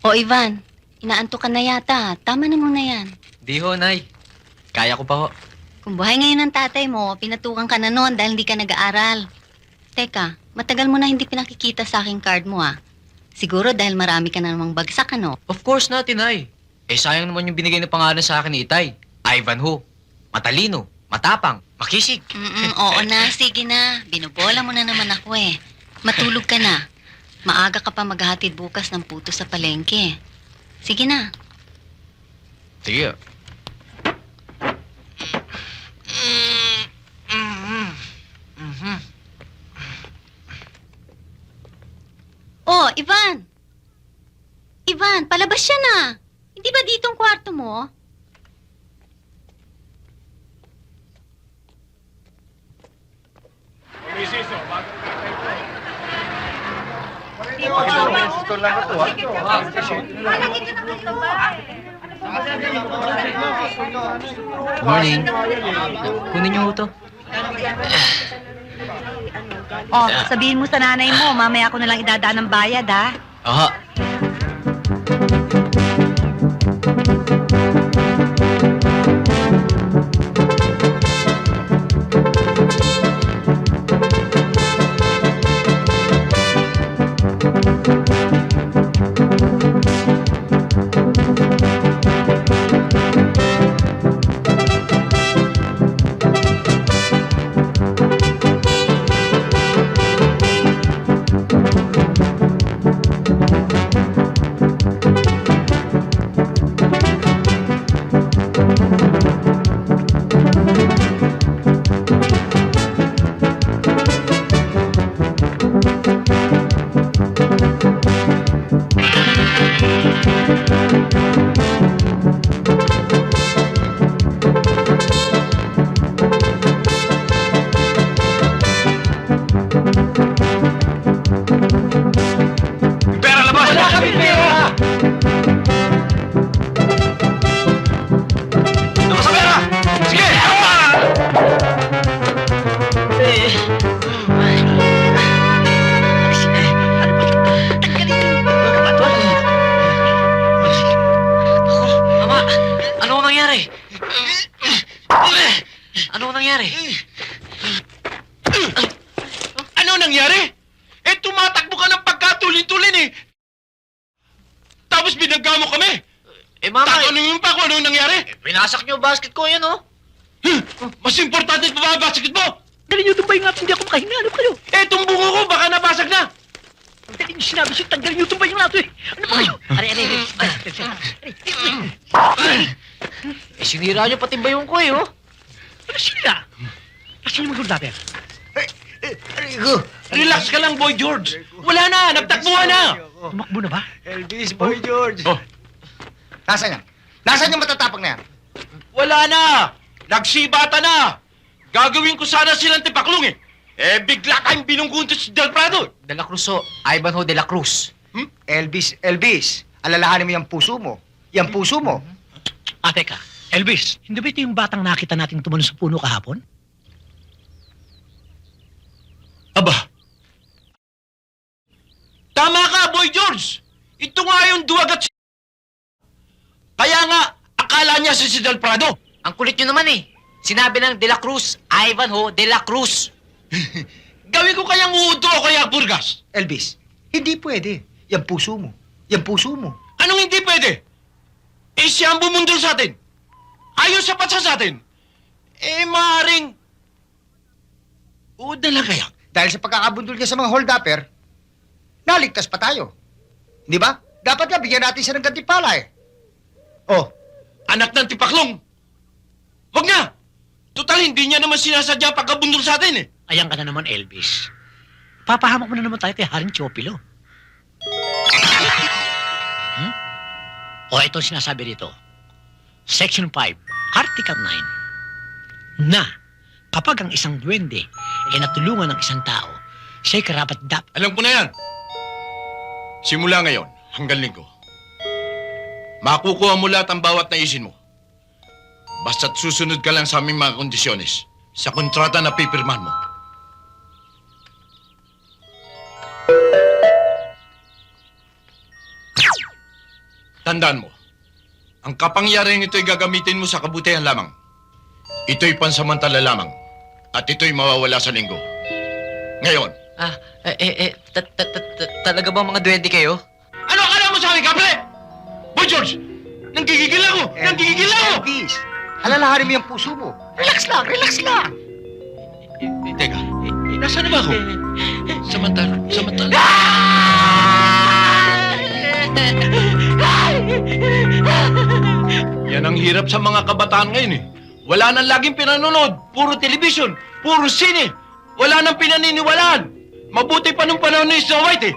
O Ivan, inaantok ka na yata. Tama na muna yan. Di ho, Nay. Kaya ko pa ho. Kung buhay ngayon ng tatay mo, pinatukan ka na noon dahil hindi ka nag-aaral. Teka, matagal mo na hindi pinakikita sa aking card mo Siguro dahil marami ka na namang bagsak, ano? Of course not, Nay. Sayang naman yung binigay na pangalan sa akin ni Itay. Ivanhoe. Matalino, matapang, makisig. Oo na, sige na. Binubola mo na naman ako Matulog ka na. Maaga ka pa maghahatid bukas ng puto sa palengke. Sige na. Sige. Oh, Ivan! Ivan, palabas siya na. Hindi ba dito ang kwarto mo? Morning. Kunin niyo ho to. Oh, sabihin mo sa nanay mo, mamaya ako na lang idadaan ng bayad, ha? Aha. Pera labas! Wala kami pera! Labas ang pera! Sige! Ama, ano ang nangyari? Ano ang nangyari? Ano nangyari? Tumatakbo ka ng pagkatulin-tulin Tapos binagga mo kami! Mama, Tatanungin pa kung anong nangyari! binasak niyo basket ko yan, Mas importante pa ba ang basket mo? Dali nyo tumbay nga, hindi ako makahinga. Ano kayo? Itong bungo ko baka nabasag na! Dali nyo sinabi siya, tanggalin nyo tumbay yung lato Ano ba kayo? Sinira niyo pati ba yung ko, Ano sila? Kasi nyo mag-order. Relax ka lang, Boy George! Wala na! Nagtakbuhan na! Tumakbo na ba? Elvis, Boy George. Oh. Nasaan yan? Nasaan yung matatapang na yan? Wala na! Nagsibata na! Gagawin ko sana silang tipaklong bigla kayong binunggunto si Del Prado! De La Cruz ho. Ivanhoe de la Cruz. Elvis, alalahanin mo yung puso mo. Yung puso mo. Teka. Elvis, hindi ba ito yung batang nakita natin tumano sa puno kahapon? Aba! Tama ka, Boy George! Ito nga yung duwag at Kaya nga, akala niya si Del Prado. Ang kulit niyo naman Sinabi ng De La Cruz, Ivanhoe de la Cruz. Gawin ko kayang uudo o kaya burgas. Elvis, hindi pwede. Yung puso mo. Yung puso mo. Anong hindi pwede? Siya ang bumundol sa atin. Ayaw sapat sa atin. Maaaring... Uod na lang kaya. Dahil sa pagkakabundol niya sa mga hold-upper, naligtas pa tayo. Hindi ba? Dapat nga bigyan natin siya ng gantimpala Oh, Anak ng tipaklong. Huwag na! Total, hindi niya naman sinasadya ang pagkabundol sa atin Ayan ka na naman, Elvis. Papahamak mo na naman tayo kay Haring Chopilo. O, ito ang sinasabi dito. Section 5, Article 9. Na, kapag ang isang duwende ay natulungan ng isang tao, siya'y karapat-dapat. Alam ko na yan. Simula ngayon, hanggang linggo. Makukuha mo lahat ang bawat naisin mo. Basta't susunod ka lang sa aming mga kondisyones sa kontrata na pipirmahan mo. Tandaan mo, ang kapangyarihan ito'y gagamitin mo sa kabutihan lamang. Ito'y pansamantala lamang. At ito'y mawawala sa linggo. Ngayon, Talaga ba mga duwende kayo? ano akala mo sa akin, Kaple? Boy George, nanggigigil ako! Nanggigigil ako! Elvis, alalahanin mo yung puso mo. Relax lang, relax lang. Teka, nasaan na ba ako? Samantala. Yan ang hirap sa mga kabataan ngayon eh. Wala nang laging pinanonood. Puro television, puro sine. Wala nang pinaniniwalaan. Mabuti pa nung panahon ni Snow White eh.